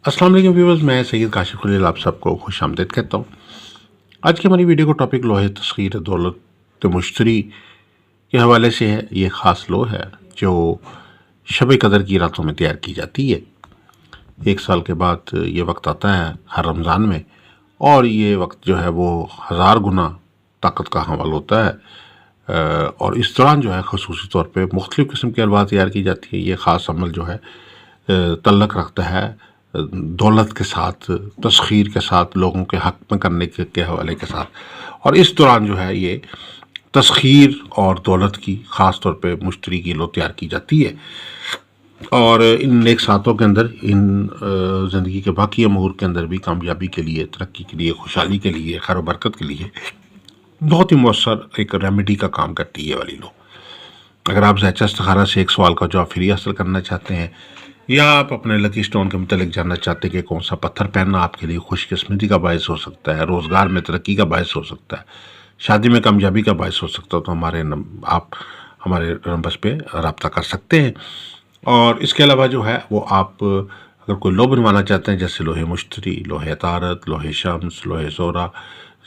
अस्सलाम वालेकुम व्यूअर्स, मैं सैयद काशिफ खलील आप सबको खुश आमदीद कहता हूँ। आज की हमारी वीडियो का टॉपिक लोहे तस्खीर दौलत मुश्तरी के हवाले से है। ये ख़ास लो है जो शब कदर की रातों में तैयार की जाती है। एक साल के बाद ये वक्त आता है हर रमज़ान में, और ये वक्त जो है वो 1000 गुना ताकत का हमल होता है। और इस दौरान जो है खसूसी तौर पे मुख्तलिफ़ किस्म की हलवा तैयार की जाती है। ये ख़ास अमल जो है तल्लक रखता है दौलत के साथ, तस्खीर के साथ, लोगों के हक़ में करने के हवाले के साथ। और इस दौरान जो है ये तस्खीर और दौलत की ख़ास तौर पे मुश्तरी की लो तैयार की जाती है। और इन नेक सातों के अंदर, इन ज़िंदगी के बाकी अमूर के अंदर भी कामयाबी के लिए, तरक्की के लिए, खुशहाली के लिए, खैर व बरकत के लिए बहुत ही मौसर एक रेमेडी का काम करती है ये वाली लो। अगर आप ज़ैचा इस्तिखारा से एक सवाल का जवाब फ्री हासिल करना चाहते हैं, या आप अपने लकी स्टोन के मतलब जानना चाहते हैं कि कौन सा पत्थर पहनना आपके लिए खुशकिस्मती का बायस हो सकता है, रोज़गार में तरक्की का बायस हो सकता है, शादी में कामयाबी का बायस हो सकता है, तो आप हमारे नंबर्स पे रब्ता कर सकते हैं। और इसके अलावा जो है वो आप अगर कोई लो बनवाना चाहते हैं, जैसे लोहे मुश्तरी, लोहे तारत, लोहे शम्स, लोहे ज़ोरा,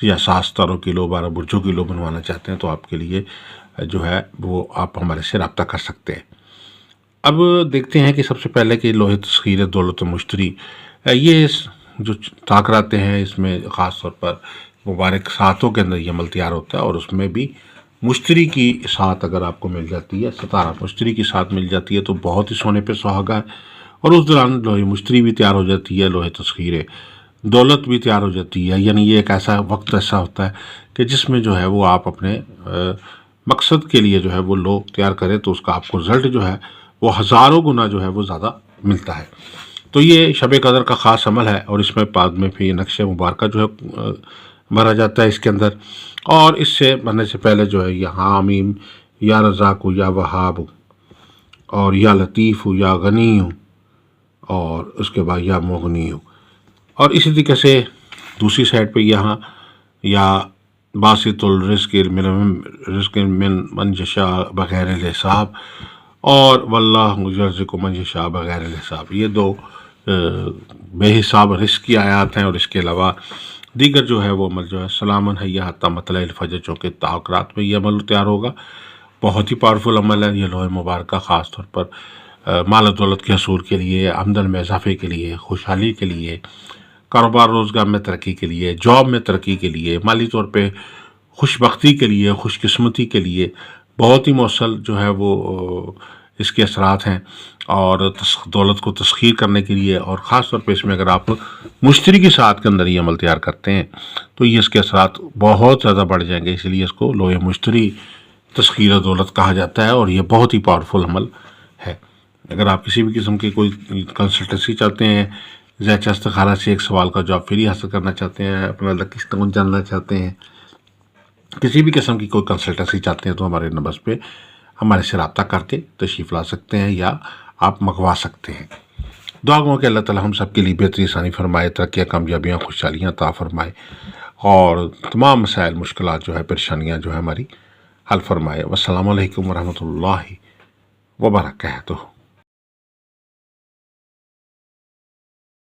या 7 तारों की लो, 12 बुर्जों की लो बनवाना चाहते हैं, तो आपके लिए जो है वो आप हमारे से रब्ता कर सकते हैं। अब देखते हैं कि सबसे पहले कि लोहे तस्खीर दौलत मुश्तरी, ये जो ताकराते हैं इसमें ख़ास तौर पर मुबारक सातों के अंदर ये अमल तैयार होता है। और उसमें भी मुश्तरी की साथ अगर आपको मिल जाती है, 17 मुश्तरी की साथ मिल जाती है, तो बहुत ही सोने पे सुहागा है। और उस दौरान लोहे मुश्तरी भी तैयार हो जाती है, लोहे तस्खीर दौलत भी तैयार हो जाती है। यानी ये एक ऐसा वक्त ऐसा होता है कि जिसमें जो है वो आप अपने मकसद के लिए जो है वो लो तैयार करें, तो उसका आपको रिज़ल्ट जो है वो हज़ारों गुना जो है वो ज़्यादा मिलता है। तो ये शब कदर का ख़ास अमल है, और इसमें बाद में फिर नक्श मुबारक जो है भरा जाता है इसके अंदर। और इससे बनने से पहले जो है या हामीम, या रज़ाक़, या वहाब, और या लतीफ़, या गनी, और उसके बाद या मुगनी। और इसी तरीके से दूसरी साइड पे यहाँ या बासितुल रिज़्क़ मिन मन यशा बग़ैर हिसाब, और वल्लाहु यर्ज़ुक़ु मन यशा बग़ैर हिसाब। ये दो बेहिसाब रिस्क की आयात हैं। और इसके अलावा दीगर जो है वो अमल जो है सलामन हैया हत्ता मतलअल फ़जर, चूँकि ताक रात में ये अमल तैयार होगा। बहुत ही पावरफुल अमल है ये लोहे मुबारक का, ख़ास तौर पर माल दौलत के हसूल के लिए, आमदन में इजाफे के लिए, खुशहाली के लिए, कारोबार रोज़गार में तरक्की के लिए, जॉब में तरक्की के लिए, माली तौर पे खुशबख्ती के लिए, खुशकिस्मती के लिए बहुत ही मौसल जो है वो इसके असरात हैं। और दौलत को तस्खीर करने के लिए, और ख़ास तौर पे इसमें अगर आप मुश्तरी की साथ के अंदर ये अमल तैयार करते हैं तो ये इसके असरात बहुत ज़्यादा बढ़ जाएंगे। इसलिए इसको लोहे मुश्तरी तस्खीर दौलत कहा जाता है, और ये बहुत ही पावरफुल अमल है। अगर आप किसी भी किस्म की कोई कंसल्टेंसी चाहते हैं, ज़ैचा इस्तिखारा से एक सवाल का जवाब फ्री हासिल करना चाहते हैं, अपना लकी स्टोन जानना चाहते हैं, किसी भी किस्म की कोई कंसल्टेंसी चाहते हैं, तो हमारे नंबर्स पे हमारे से रब्ता करके तशरीफ़ ला सकते हैं, या आप मंगवा सकते हैं। दुआ गो कि अल्लाह ताला हम सब के लिए बेहतरी आसानी फरमाए, तरक्कियाँ, कामयाबियाँ, खुशहालियाँ अता फरमाए, और तमाम मसाइल, मुश्किलात जो है, परेशानियाँ जो है हमारी हल फरमाए। वस्सलामु अलैकुम वरहमतुल्लाहि वबरकातुहू।